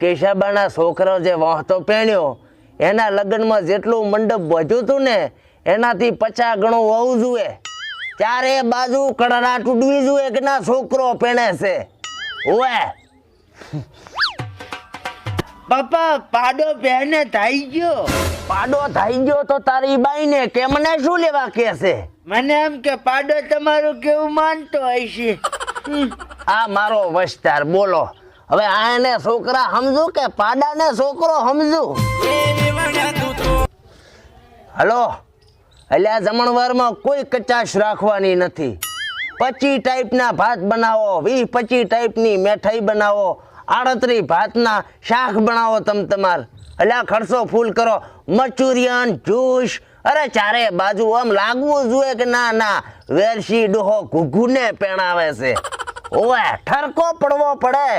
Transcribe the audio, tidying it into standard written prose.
કેશાબાના છોકરો જે વહોતો પહેણ્યો એના લગ્નમાં જેટલું મંડપ વધ્યું હતું ને એનાથી 50 ગણું હોવું જોઈએ. ચારે બાજુ કડરાટ ઉડવી જોઈએ કે ના છોકરો પહેણે છે. ઓએ પપ્પા પાડો પહેને થઈ ગયો. પાડો થઈ ગયો તો તારી બાઈને કે મને શું લેવા કે છે? મને એમ કે પાડો તમારું કેવું માનતો હશે. આ મારો વસ્તાર બોલો. હવે આ એને છોકરા સમજુ કે પાડાને છોકરો સમજુ? હલો, એટલે આ જમણવારમાં કોઈ કચાશ રાખવાની નથી. 25 ટાઈપના ભાત બનાવો, 20-25 ટાઈપની મીઠાઈ બનાવો, 38 ભાતના શાક બનાવો. તમાર એટલે આ ખર્ચો ફૂલ કરો. મચુરિયન જ્યુસ, અરે ચારે બાજુ આમ લાગવું જોઈએ કે ના ના વેરસી ડોહો ઘૂઘુને પહેણાવે છે. ઓવે ઠરકો પડવો પડે.